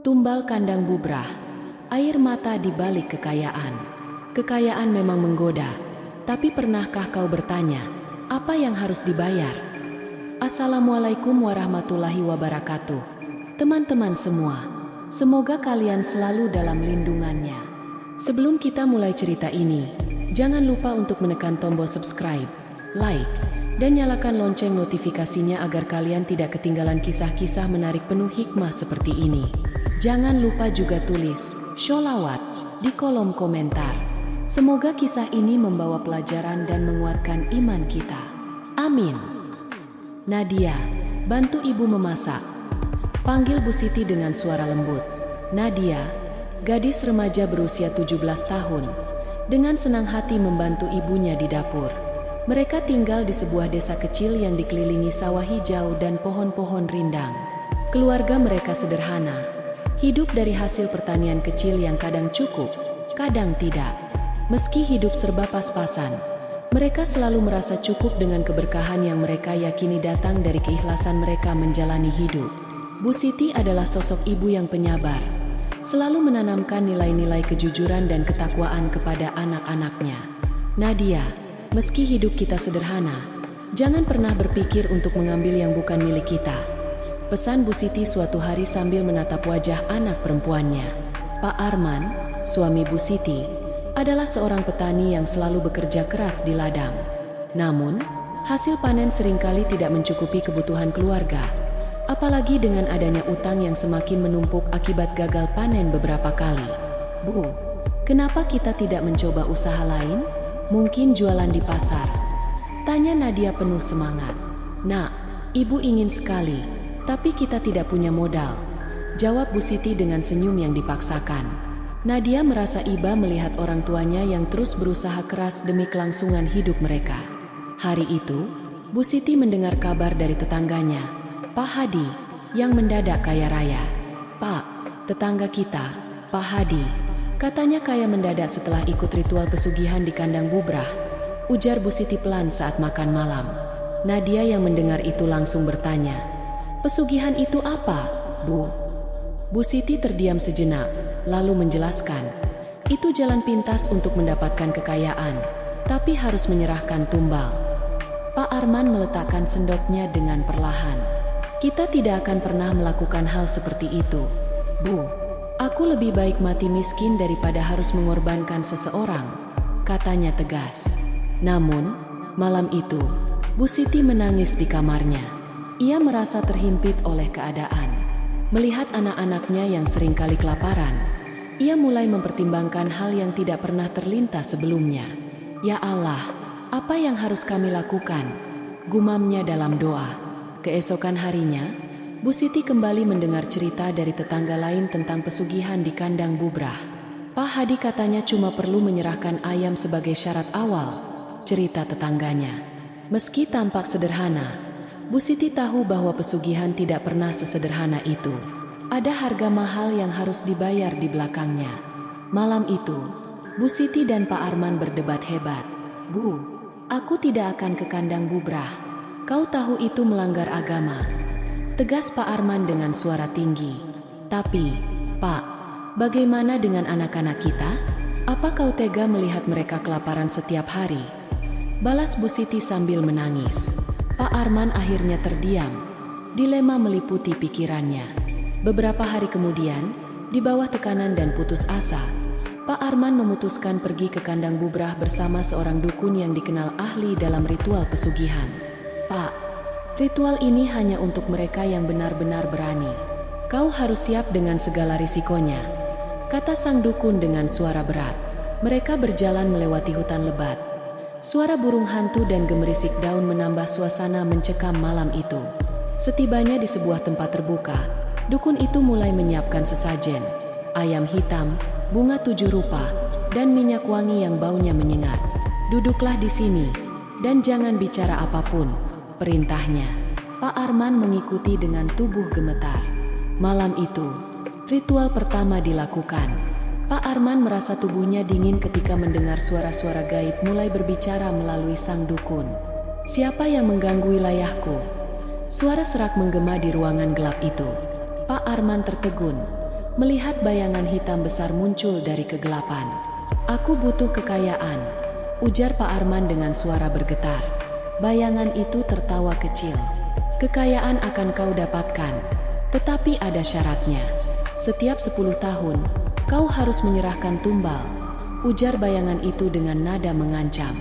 Tumbal kandang bubrah, air mata di balik kekayaan. Kekayaan memang menggoda, tapi pernahkah kau bertanya, apa yang harus dibayar? Assalamualaikum warahmatullahi wabarakatuh. Teman-teman semua, semoga kalian selalu dalam lindungannya. Sebelum kita mulai cerita ini, jangan lupa untuk menekan tombol subscribe, like, dan nyalakan lonceng notifikasinya agar kalian tidak ketinggalan kisah-kisah menarik penuh hikmah seperti ini. Jangan lupa juga tulis sholawat di kolom komentar. Semoga kisah ini membawa pelajaran dan menguatkan iman kita. Amin. Nadia, bantu ibu memasak. Panggil Bu Siti dengan suara lembut. Nadia, gadis remaja berusia 17 tahun, dengan senang hati membantu ibunya di dapur. Mereka tinggal di sebuah desa kecil yang dikelilingi sawah hijau dan pohon-pohon rindang. Keluarga mereka sederhana, hidup dari hasil pertanian kecil yang kadang cukup, kadang tidak. Meski hidup serba pas-pasan, mereka selalu merasa cukup dengan keberkahan yang mereka yakini datang dari keikhlasan mereka menjalani hidup. Bu Siti adalah sosok ibu yang penyabar, selalu menanamkan nilai-nilai kejujuran dan ketakwaan kepada anak-anaknya. Nadia, meski hidup kita sederhana, jangan pernah berpikir untuk mengambil yang bukan milik kita. Pesan Bu Siti suatu hari sambil menatap wajah anak perempuannya. Pak Arman, suami Bu Siti, adalah seorang petani yang selalu bekerja keras di ladang. Namun, hasil panen seringkali tidak mencukupi kebutuhan keluarga, apalagi dengan adanya utang yang semakin menumpuk akibat gagal panen beberapa kali. Bu, kenapa kita tidak mencoba usaha lain? Mungkin jualan di pasar? Tanya Nadia penuh semangat. Nak, ibu ingin sekali, tapi kita tidak punya modal, jawab Bu Siti dengan senyum yang dipaksakan. Nadia merasa iba melihat orang tuanya yang terus berusaha keras demi kelangsungan hidup mereka. Hari itu, Bu Siti mendengar kabar dari tetangganya, Pak Hadi, yang mendadak kaya raya. Pak, tetangga kita, Pak Hadi, katanya kaya mendadak setelah ikut ritual pesugihan di kandang bubrah, ujar Bu Siti pelan saat makan malam. Nadia yang mendengar itu langsung bertanya, pesugihan itu apa, Bu? Bu Siti terdiam sejenak, lalu menjelaskan, itu jalan pintas untuk mendapatkan kekayaan, tapi harus menyerahkan tumbal. Pak Arman meletakkan sendoknya dengan perlahan. Kita tidak akan pernah melakukan hal seperti itu, Bu. Aku lebih baik mati miskin daripada harus mengorbankan seseorang, katanya tegas. Namun, malam itu, Bu Siti menangis di kamarnya. Ia merasa terhimpit oleh keadaan. Melihat anak-anaknya yang seringkali kelaparan, ia mulai mempertimbangkan hal yang tidak pernah terlintas sebelumnya. Ya Allah, apa yang harus kami lakukan? Gumamnya dalam doa. Keesokan harinya, Bu Siti kembali mendengar cerita dari tetangga lain tentang pesugihan di kandang bubrah. Pak Hadi katanya cuma perlu menyerahkan ayam sebagai syarat awal, cerita tetangganya. Meski tampak sederhana, Bu Siti tahu bahwa pesugihan tidak pernah sesederhana itu. Ada harga mahal yang harus dibayar di belakangnya. Malam itu, Bu Siti dan Pak Arman berdebat hebat. Bu, aku tidak akan ke kandang bubrah. Kau tahu itu melanggar agama, tegas Pak Arman dengan suara tinggi. Tapi, Pak, bagaimana dengan anak-anak kita? Apa kau tega melihat mereka kelaparan setiap hari? Balas Bu Siti sambil menangis. Pak Arman akhirnya terdiam. Dilema meliputi pikirannya. Beberapa hari kemudian, di bawah tekanan dan putus asa, Pak Arman memutuskan pergi ke kandang bubrah bersama seorang dukun yang dikenal ahli dalam ritual pesugihan. Pak, ritual ini hanya untuk mereka yang benar-benar berani. Kau harus siap dengan segala risikonya, kata sang dukun dengan suara berat. Mereka berjalan melewati hutan lebat. Suara burung hantu dan gemerisik daun menambah suasana mencekam malam itu. Setibanya di sebuah tempat terbuka, dukun itu mulai menyiapkan sesajen. Ayam hitam, bunga 7 rupa, dan minyak wangi yang baunya menyengat. Duduklah di sini, dan jangan bicara apapun, perintahnya. Pak Arman mengikuti dengan tubuh gemetar. Malam itu, ritual pertama dilakukan. Pak Arman merasa tubuhnya dingin ketika mendengar suara-suara gaib mulai berbicara melalui sang dukun. Siapa yang mengganggu wilayahku? Suara serak menggema di ruangan gelap itu. Pak Arman tertegun. melihat bayangan hitam besar muncul dari kegelapan. "Aku butuh kekayaan," ujar Pak Arman dengan suara bergetar. Bayangan itu tertawa kecil. "Kekayaan akan kau dapatkan, tetapi ada syaratnya. Setiap 10 tahun, kau harus menyerahkan tumbal," ujar bayangan itu dengan nada mengancam.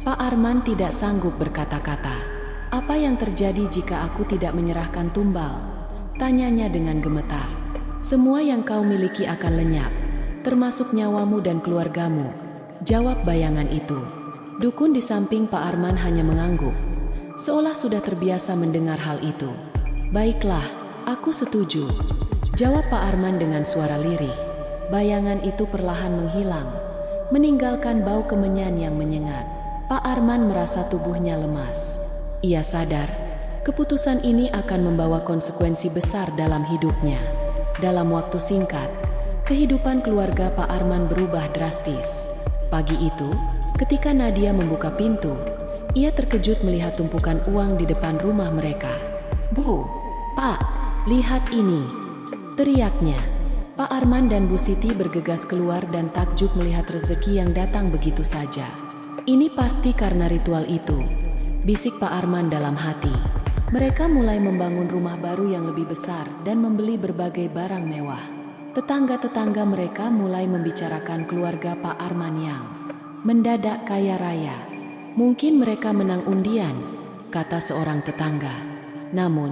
Pak Arman tidak sanggup berkata-kata. "Apa yang terjadi jika aku tidak menyerahkan tumbal?" tanyanya dengan gemetar. "Semua yang kau miliki akan lenyap, termasuk nyawamu dan keluargamu," jawab bayangan itu. Dukun di samping Pak Arman hanya mengangguk, seolah sudah terbiasa mendengar hal itu. "Baiklah, aku setuju," jawab Pak Arman dengan suara lirih. Bayangan itu perlahan menghilang, meninggalkan bau kemenyan yang menyengat. Pak Arman merasa tubuhnya lemas. Ia sadar, keputusan ini akan membawa konsekuensi besar dalam hidupnya. Dalam waktu singkat, kehidupan keluarga Pak Arman berubah drastis. Pagi itu, ketika Nadia membuka pintu, ia terkejut melihat tumpukan uang di depan rumah mereka. "Bu, Pak, lihat ini!" teriaknya. Pak Arman dan Bu Siti bergegas keluar dan takjub melihat rezeki yang datang begitu saja. "Ini pasti karena ritual itu," bisik Pak Arman dalam hati. Mereka mulai membangun rumah baru yang lebih besar dan membeli berbagai barang mewah. Tetangga-tetangga mereka mulai membicarakan keluarga Pak Arman yang mendadak kaya raya. "Mungkin mereka menang undian," kata seorang tetangga. Namun,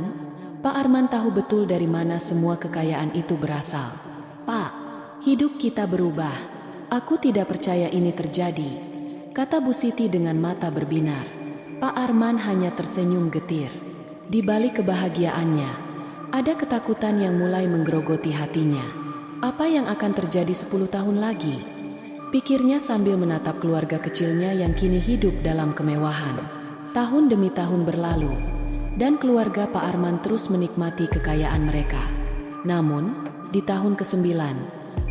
Pak Arman tahu betul dari mana semua kekayaan itu berasal. "Pak, hidup kita berubah. Aku tidak percaya ini terjadi," kata Bu Siti dengan mata berbinar. Pak Arman hanya tersenyum getir. Di balik kebahagiaannya, ada ketakutan yang mulai menggerogoti hatinya. Apa yang akan terjadi 10 tahun lagi? Pikirnya sambil menatap keluarga kecilnya yang kini hidup dalam kemewahan. Tahun demi tahun berlalu, dan keluarga Pak Arman terus menikmati kekayaan mereka. Namun, di tahun ke-9,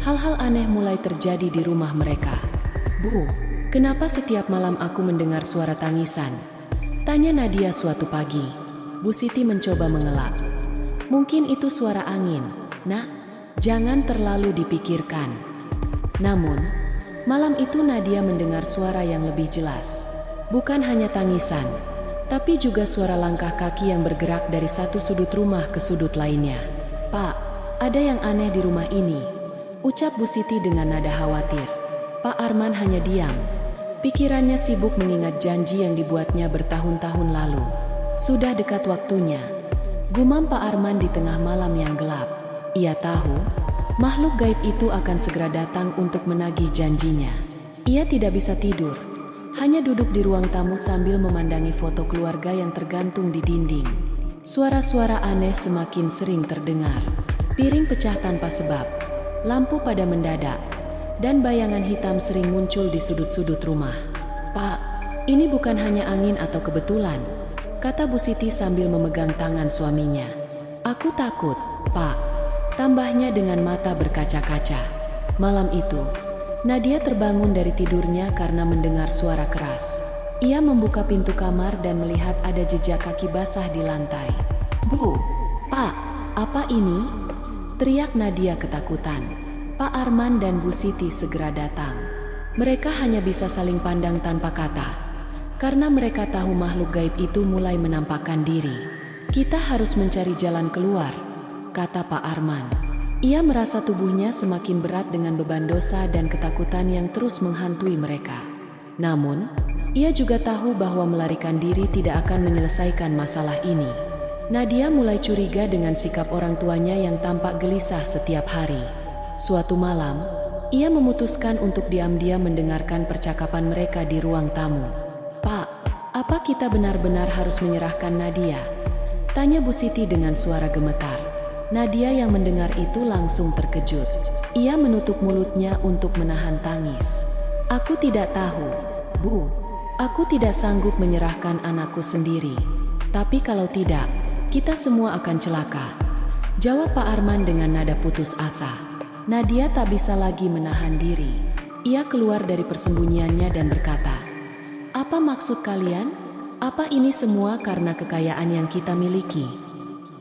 hal-hal aneh mulai terjadi di rumah mereka. "Bu, kenapa setiap malam aku mendengar suara tangisan?" tanya Nadia suatu pagi. Bu Siti mencoba mengelak. "Mungkin itu suara angin, Nak. Jangan terlalu dipikirkan." Namun, malam itu Nadia mendengar suara yang lebih jelas. Bukan hanya tangisan, tapi juga suara langkah kaki yang bergerak dari satu sudut rumah ke sudut lainnya. "Pak, ada yang aneh di rumah ini," ucap Bu Siti dengan nada khawatir. Pak Arman hanya diam. Pikirannya sibuk mengingat janji yang dibuatnya bertahun-tahun lalu. Sudah dekat waktunya, gumam Pak Arman di tengah malam yang gelap. Ia tahu, makhluk gaib itu akan segera datang untuk menagih janjinya. Ia tidak bisa tidur, hanya duduk di ruang tamu sambil memandangi foto keluarga yang tergantung di dinding. Suara-suara aneh semakin sering terdengar. Piring pecah tanpa sebab, lampu pada mendadak, dan bayangan hitam sering muncul di sudut-sudut rumah. "Pak, ini bukan hanya angin atau kebetulan," kata Bu Siti sambil memegang tangan suaminya. "Aku takut, Pak," tambahnya dengan mata berkaca-kaca. Malam itu, Nadia terbangun dari tidurnya karena mendengar suara keras. Ia membuka pintu kamar dan melihat ada jejak kaki basah di lantai. "Bu, Pak, apa ini?" teriak Nadia ketakutan. Pak Arman dan Bu Siti segera datang. Mereka hanya bisa saling pandang tanpa kata, karena mereka tahu makhluk gaib itu mulai menampakkan diri. "Kita harus mencari jalan keluar," kata Pak Arman. Ia merasa tubuhnya semakin berat dengan beban dosa dan ketakutan yang terus menghantui mereka. Namun, ia juga tahu bahwa melarikan diri tidak akan menyelesaikan masalah ini. Nadia mulai curiga dengan sikap orang tuanya yang tampak gelisah setiap hari. Suatu malam, ia memutuskan untuk diam-diam mendengarkan percakapan mereka di ruang tamu. "Pak, apa kita benar-benar harus menyerahkan Nadia?" tanya Bu Siti dengan suara gemetar. Nadia yang mendengar itu langsung terkejut. Ia menutup mulutnya untuk menahan tangis. "Aku tidak tahu, Bu. Aku tidak sanggup menyerahkan anakku sendiri. Tapi kalau tidak, kita semua akan celaka," jawab Pak Arman dengan nada putus asa. Nadia tak bisa lagi menahan diri. Ia keluar dari persembunyiannya dan berkata, "Apa maksud kalian? Apa ini semua karena kekayaan yang kita miliki?"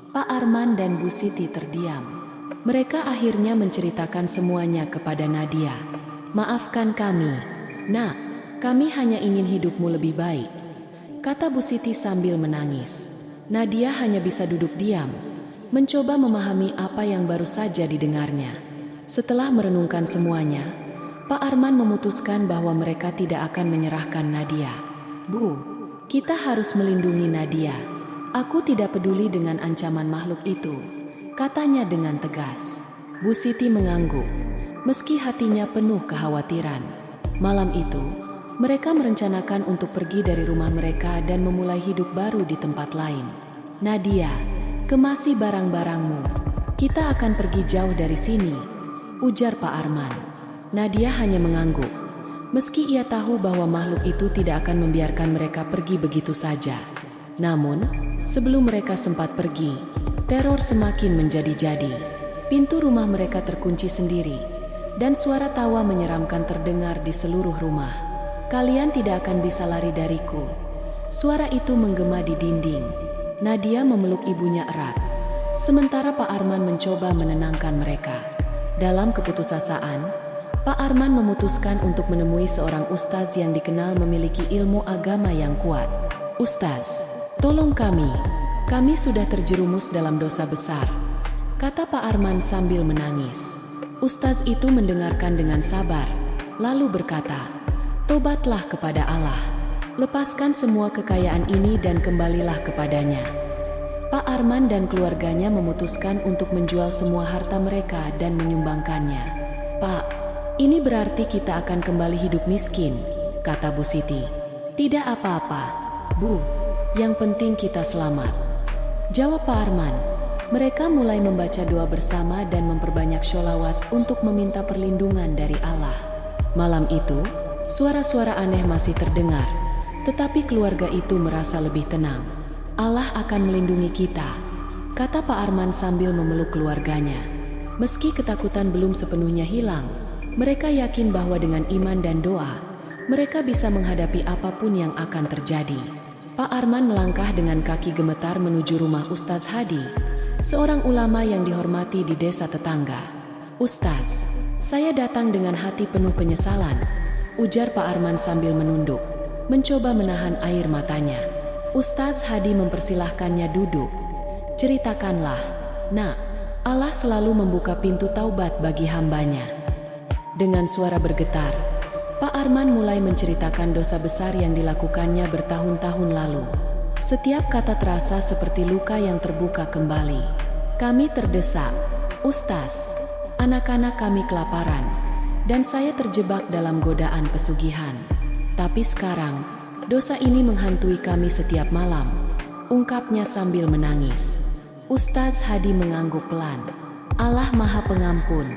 Pak Arman dan Bu Siti terdiam. Mereka akhirnya menceritakan semuanya kepada Nadia. "Maafkan kami, Nak, kami hanya ingin hidupmu lebih baik," kata Bu Siti sambil menangis. Nadia hanya bisa duduk diam, mencoba memahami apa yang baru saja didengarnya. Setelah merenungkan semuanya, Pak Arman memutuskan bahwa mereka tidak akan menyerahkan Nadia. "Bu, kita harus melindungi Nadia. Aku tidak peduli dengan ancaman makhluk itu," katanya dengan tegas. Bu Siti mengangguk, meski hatinya penuh kekhawatiran. Malam itu, mereka merencanakan untuk pergi dari rumah mereka dan memulai hidup baru di tempat lain. "Nadia, kemasi barang-barangmu. Kita akan pergi jauh dari sini," ujar Pak Arman. Nadia hanya mengangguk, meski ia tahu bahwa makhluk itu tidak akan membiarkan mereka pergi begitu saja. Namun, sebelum mereka sempat pergi, teror semakin menjadi-jadi. Pintu rumah mereka terkunci sendiri, dan suara tawa menyeramkan terdengar di seluruh rumah. "Kalian tidak akan bisa lari dariku." Suara itu menggema di dinding. Nadia memeluk ibunya erat, sementara Pak Arman mencoba menenangkan mereka. Dalam keputusasaan, Pak Arman memutuskan untuk menemui seorang ustaz yang dikenal memiliki ilmu agama yang kuat. "Ustaz, tolong kami sudah terjerumus dalam dosa besar," kata Pak Arman sambil menangis. Ustaz itu mendengarkan dengan sabar, lalu berkata, "Tobatlah kepada Allah. Lepaskan semua kekayaan ini dan kembalilah kepadanya." Pak Arman dan keluarganya memutuskan untuk menjual semua harta mereka dan menyumbangkannya. "Pak, ini berarti kita akan kembali hidup miskin," kata Bu Siti. "Tidak apa-apa, Bu. Yang penting kita selamat," jawab Pak Arman. Mereka mulai membaca doa bersama dan memperbanyak sholawat untuk meminta perlindungan dari Allah. Malam itu, suara-suara aneh masih terdengar, tetapi keluarga itu merasa lebih tenang. "Allah akan melindungi kita," kata Pak Arman sambil memeluk keluarganya. Meski ketakutan belum sepenuhnya hilang, mereka yakin bahwa dengan iman dan doa, mereka bisa menghadapi apapun yang akan terjadi. Pak Arman melangkah dengan kaki gemetar menuju rumah Ustaz Hadi, seorang ulama yang dihormati di desa tetangga. "Ustaz, saya datang dengan hati penuh penyesalan," ujar Pak Arman sambil menunduk, mencoba menahan air matanya. Ustaz Hadi mempersilahkannya duduk. "Ceritakanlah, Nak. Allah selalu membuka pintu taubat bagi hambanya." Dengan suara bergetar, Pak Arman mulai menceritakan dosa besar yang dilakukannya bertahun-tahun lalu. Setiap kata terasa seperti luka yang terbuka kembali. "Kami terdesak, Ustaz. Anak-anak kami kelaparan, dan saya terjebak dalam godaan pesugihan. Tapi sekarang, dosa ini menghantui kami setiap malam," ungkapnya sambil menangis. Ustaz Hadi mengangguk pelan. "Allah Maha Pengampun,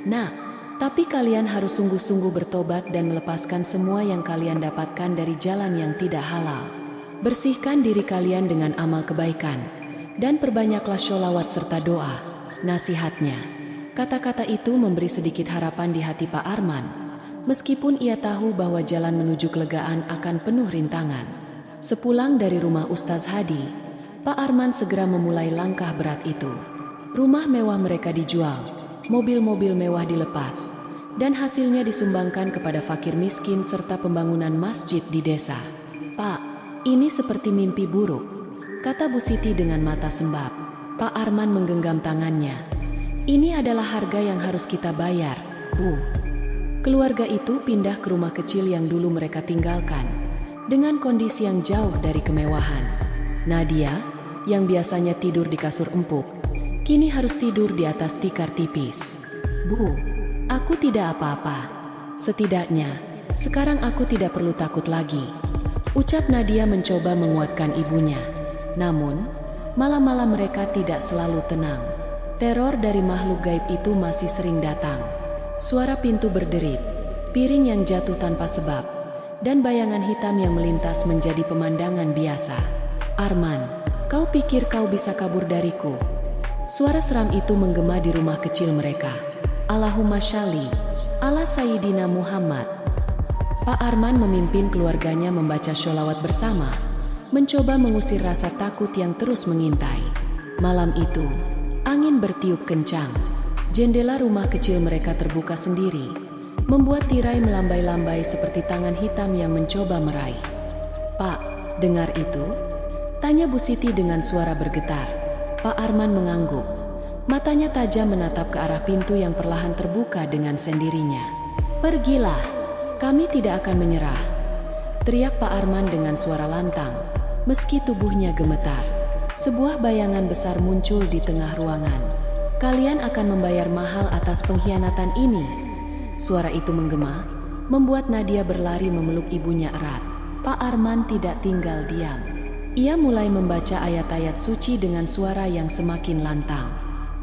Nak. Tapi kalian harus sungguh-sungguh bertobat dan melepaskan semua yang kalian dapatkan dari jalan yang tidak halal. Bersihkan diri kalian dengan amal kebaikan, dan perbanyaklah sholawat serta doa," nasihatnya. Kata-kata itu memberi sedikit harapan di hati Pak Arman, meskipun ia tahu bahwa jalan menuju kelegaan akan penuh rintangan. Sepulang dari rumah Ustaz Hadi, Pak Arman segera memulai langkah berat itu. Rumah mewah mereka dijual, mobil-mobil mewah dilepas, dan hasilnya disumbangkan kepada fakir miskin serta pembangunan masjid di desa. "Pak, ini seperti mimpi buruk," kata Bu Siti dengan mata sembab. Pak Arman menggenggam tangannya. "Ini adalah harga yang harus kita bayar, Bu." Keluarga itu pindah ke rumah kecil yang dulu mereka tinggalkan, dengan kondisi yang jauh dari kemewahan. Nadia, yang biasanya tidur di kasur empuk, kini harus tidur di atas tikar tipis. "Bu, aku tidak apa-apa. Setidaknya, sekarang aku tidak perlu takut lagi," ucap Nadia mencoba menguatkan ibunya. Namun, malam-malam mereka tidak selalu tenang. Teror dari makhluk gaib itu masih sering datang. Suara pintu berderit, piring yang jatuh tanpa sebab, dan bayangan hitam yang melintas menjadi pemandangan biasa. "Arman, kau pikir kau bisa kabur dariku?" Suara seram itu menggema di rumah kecil mereka. "Allahumma shalli ala Sayyidina Muhammad." Pak Arman memimpin keluarganya membaca sholawat bersama, mencoba mengusir rasa takut yang terus mengintai. Malam itu, angin bertiup kencang. Jendela rumah kecil mereka terbuka sendiri, membuat tirai melambai-lambai seperti tangan hitam yang mencoba meraih. "Pak, dengar itu?" tanya Bu Siti dengan suara bergetar. Pak Arman mengangguk. Matanya tajam menatap ke arah pintu yang perlahan terbuka dengan sendirinya. "Pergilah, kami tidak akan menyerah," teriak Pak Arman dengan suara lantang. Meski tubuhnya gemetar, sebuah bayangan besar muncul di tengah ruangan. "Kalian akan membayar mahal atas pengkhianatan ini." Suara itu menggema, membuat Nadia berlari memeluk ibunya erat. Pak Arman tidak tinggal diam. Ia mulai membaca ayat-ayat suci dengan suara yang semakin lantang.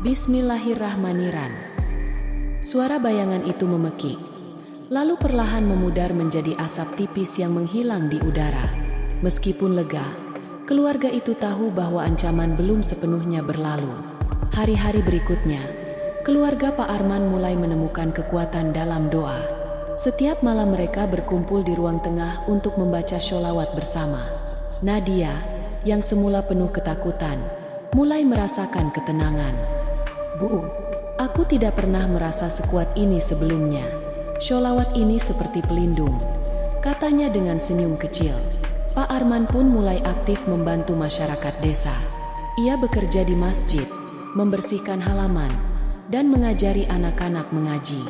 "Bismillahirrahmanirrahim." Suara bayangan itu memekik, lalu perlahan memudar menjadi asap tipis yang menghilang di udara. Meskipun lega, keluarga itu tahu bahwa ancaman belum sepenuhnya berlalu. Hari-hari berikutnya, keluarga Pak Arman mulai menemukan kekuatan dalam doa. Setiap malam mereka berkumpul di ruang tengah untuk membaca sholawat bersama. Nadia, yang semula penuh ketakutan, mulai merasakan ketenangan. "Bu, aku tidak pernah merasa sekuat ini sebelumnya. Sholawat ini seperti pelindung," katanya dengan senyum kecil. Pak Arman pun mulai aktif membantu masyarakat desa. Ia bekerja di masjid, membersihkan halaman, dan mengajari anak-anak mengaji.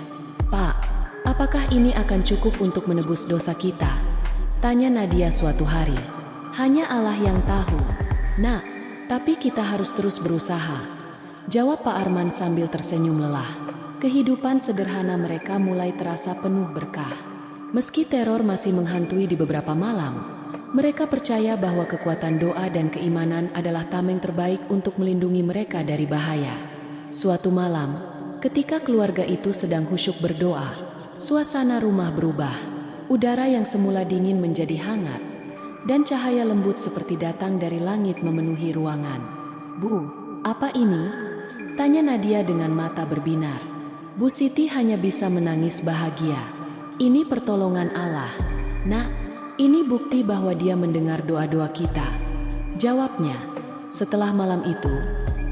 "Pak, apakah ini akan cukup untuk menebus dosa kita?" tanya Nadia suatu hari. "Hanya Allah yang tahu, Nak, tapi kita harus terus berusaha," jawab Pak Arman sambil tersenyum lelah. Kehidupan sederhana mereka mulai terasa penuh berkah. Meski teror masih menghantui di beberapa malam, mereka percaya bahwa kekuatan doa dan keimanan adalah tameng terbaik untuk melindungi mereka dari bahaya. Suatu malam, ketika keluarga itu sedang khusyuk berdoa, suasana rumah berubah. Udara yang semula dingin menjadi hangat, dan cahaya lembut seperti datang dari langit memenuhi ruangan. "Bu, apa ini?" tanya Nadia dengan mata berbinar. Bu Siti hanya bisa menangis bahagia. "Ini pertolongan Allah, Nak. Ini bukti bahwa Dia mendengar doa-doa kita," jawabnya. Setelah malam itu,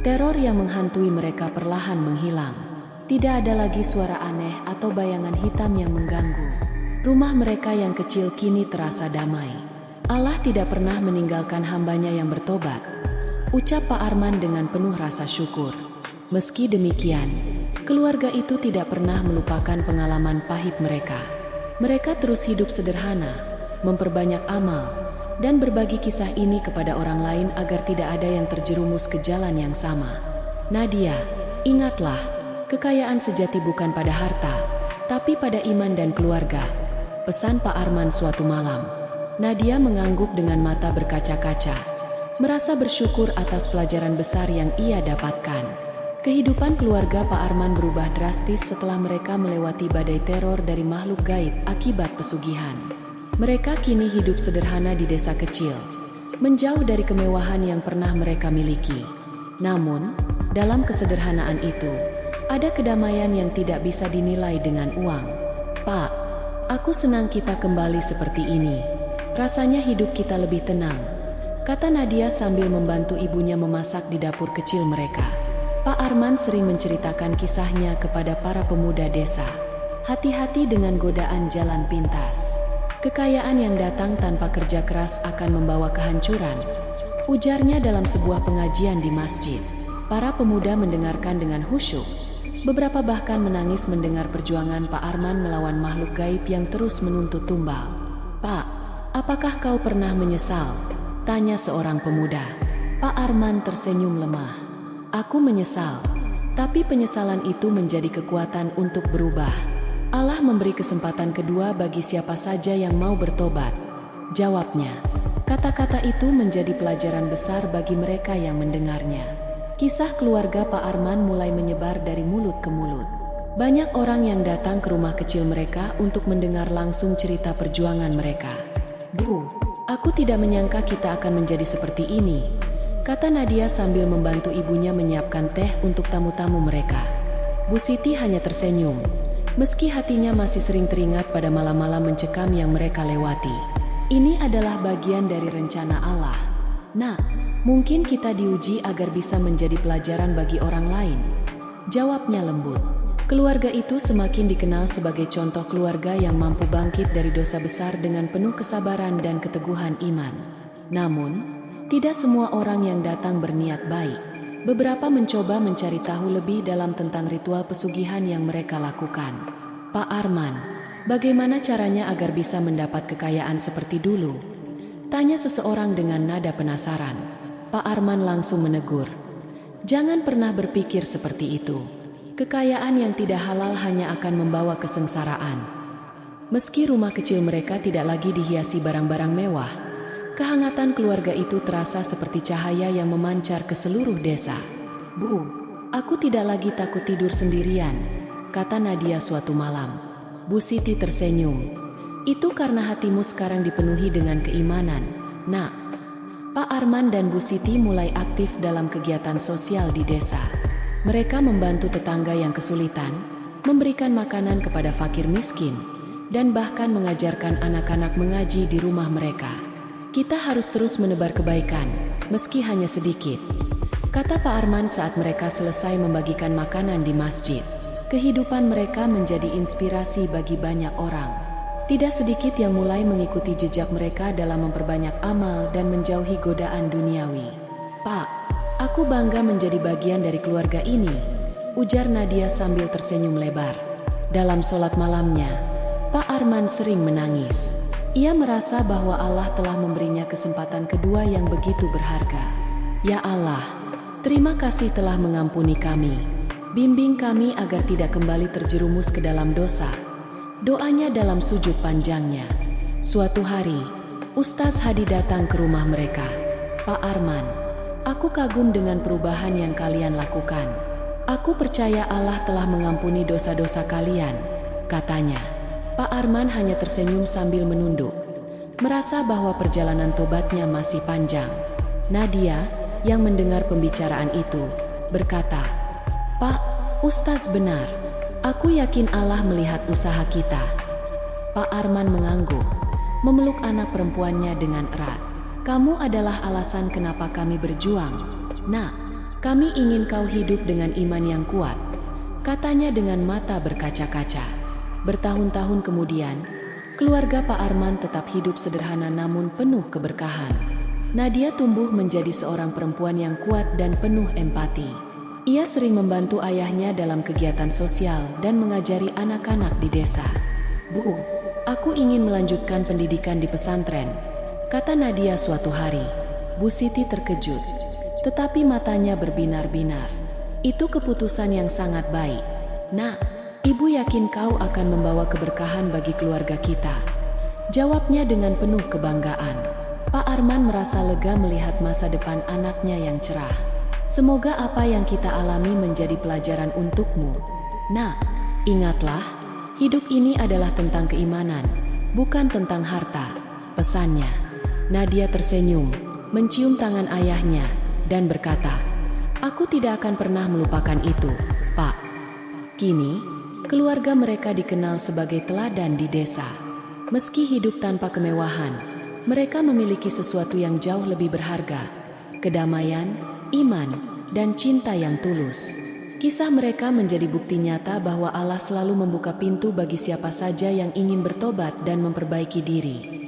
teror yang menghantui mereka perlahan menghilang. Tidak ada lagi suara aneh atau bayangan hitam yang mengganggu. Rumah mereka yang kecil kini terasa damai. "Allah tidak pernah meninggalkan hambanya yang bertobat," ucap Pak Arman dengan penuh rasa syukur. Meski demikian, keluarga itu tidak pernah melupakan pengalaman pahit mereka. Mereka terus hidup sederhana, memperbanyak amal, dan berbagi kisah ini kepada orang lain agar tidak ada yang terjerumus ke jalan yang sama. "Nadia, ingatlah, kekayaan sejati bukan pada harta, tapi pada iman dan keluarga," pesan Pak Arman suatu malam. Nadia mengangguk dengan mata berkaca-kaca, merasa bersyukur atas pelajaran besar yang ia dapatkan. Kehidupan keluarga Pak Arman berubah drastis setelah mereka melewati badai teror dari makhluk gaib akibat pesugihan. Mereka kini hidup sederhana di desa kecil, menjauh dari kemewahan yang pernah mereka miliki. Namun, dalam kesederhanaan itu, ada kedamaian yang tidak bisa dinilai dengan uang. "Pak, aku senang kita kembali seperti ini. Rasanya hidup kita lebih tenang," kata Nadia sambil membantu ibunya memasak di dapur kecil mereka. Pak Arman sering menceritakan kisahnya kepada para pemuda desa. "Hati-hati dengan godaan jalan pintas. Kekayaan yang datang tanpa kerja keras akan membawa kehancuran," ujarnya dalam sebuah pengajian di masjid. Para pemuda mendengarkan dengan khusyuk. Beberapa bahkan menangis mendengar perjuangan Pak Arman melawan makhluk gaib yang terus menuntut tumbal. "Pak, apakah kau pernah menyesal?" tanya seorang pemuda. Pak Arman tersenyum lemah. "Aku menyesal, tapi penyesalan itu menjadi kekuatan untuk berubah. Allah memberi kesempatan kedua bagi siapa saja yang mau bertobat," jawabnya. Kata-kata itu menjadi pelajaran besar bagi mereka yang mendengarnya. Kisah keluarga Pak Arman mulai menyebar dari mulut ke mulut. Banyak orang yang datang ke rumah kecil mereka untuk mendengar langsung cerita perjuangan mereka. "Bu, aku tidak menyangka kita akan menjadi seperti ini," kata Nadia sambil membantu ibunya menyiapkan teh untuk tamu-tamu mereka. Bu Siti hanya tersenyum, meski hatinya masih sering teringat pada malam-malam mencekam yang mereka lewati. "Ini adalah bagian dari rencana Allah. Nah, mungkin kita diuji agar bisa menjadi pelajaran bagi orang lain," Jawabnya lembut. Keluarga itu semakin dikenal sebagai contoh keluarga yang mampu bangkit dari dosa besar dengan penuh kesabaran dan keteguhan iman. Namun, tidak semua orang yang datang berniat baik. Beberapa mencoba mencari tahu lebih dalam tentang ritual pesugihan yang mereka lakukan. Pak Arman, bagaimana caranya agar bisa mendapat kekayaan seperti dulu? Tanya seseorang dengan nada penasaran. Pak Arman langsung menegur. Jangan pernah berpikir seperti itu. Kekayaan yang tidak halal hanya akan membawa kesengsaraan. Meski rumah kecil mereka tidak lagi dihiasi barang-barang mewah, kehangatan keluarga itu terasa seperti cahaya yang memancar ke seluruh desa. Bu, aku tidak lagi takut tidur sendirian, kata Nadia suatu malam. Bu Siti tersenyum. Itu karena hatimu sekarang dipenuhi dengan keimanan, Nak. Pak Arman dan Bu Siti mulai aktif dalam kegiatan sosial di desa. Mereka membantu tetangga yang kesulitan, memberikan makanan kepada fakir miskin, dan bahkan mengajarkan anak-anak mengaji di rumah mereka. Kita harus terus menebar kebaikan, meski hanya sedikit, kata Pak Arman saat mereka selesai membagikan makanan di masjid. Kehidupan mereka menjadi inspirasi bagi banyak orang. Tidak sedikit yang mulai mengikuti jejak mereka dalam memperbanyak amal dan menjauhi godaan duniawi. Pak, aku bangga menjadi bagian dari keluarga ini, ujar Nadia sambil tersenyum lebar. Dalam sholat malamnya, Pak Arman sering menangis. Ia merasa bahwa Allah telah memberinya kesempatan kedua yang begitu berharga. Ya Allah, terima kasih telah mengampuni kami. Bimbing kami agar tidak kembali terjerumus ke dalam dosa. Doanya dalam sujud panjangnya. Suatu hari, Ustaz Hadi datang ke rumah mereka. Pak Arman, aku kagum dengan perubahan yang kalian lakukan. Aku percaya Allah telah mengampuni dosa-dosa kalian, katanya. Pak Arman hanya tersenyum sambil menunduk, merasa bahwa perjalanan tobatnya masih panjang. Nadia, yang mendengar pembicaraan itu, berkata, Pak, Ustaz benar. Aku yakin Allah melihat usaha kita. Pak Arman mengangguk, memeluk anak perempuannya dengan erat. Kamu adalah alasan kenapa kami berjuang. Nak, kami ingin kau hidup dengan iman yang kuat, katanya dengan mata berkaca-kaca. Bertahun-tahun kemudian, keluarga Pak Arman tetap hidup sederhana namun penuh keberkahan. Nadia tumbuh menjadi seorang perempuan yang kuat dan penuh empati. Ia sering membantu ayahnya dalam kegiatan sosial dan mengajari anak-anak di desa. Bu, aku ingin melanjutkan pendidikan di pesantren, kata Nadia suatu hari. Bu Siti terkejut, tetapi matanya berbinar-binar. Itu keputusan yang sangat baik. Nak, ibu yakin kau akan membawa keberkahan bagi keluarga kita, jawabnya dengan penuh kebanggaan. Pak Arman merasa lega melihat masa depan anaknya yang cerah. Semoga apa yang kita alami menjadi pelajaran untukmu. Nah, ingatlah, hidup ini adalah tentang keimanan, bukan tentang harta, pesannya. Nadia tersenyum, mencium tangan ayahnya, dan berkata, aku tidak akan pernah melupakan itu, Pak. Kini, keluarga mereka dikenal sebagai teladan di desa. Meski hidup tanpa kemewahan, mereka memiliki sesuatu yang jauh lebih berharga, kedamaian, iman, dan cinta yang tulus. Kisah mereka menjadi bukti nyata bahwa Allah selalu membuka pintu bagi siapa saja yang ingin bertobat dan memperbaiki diri.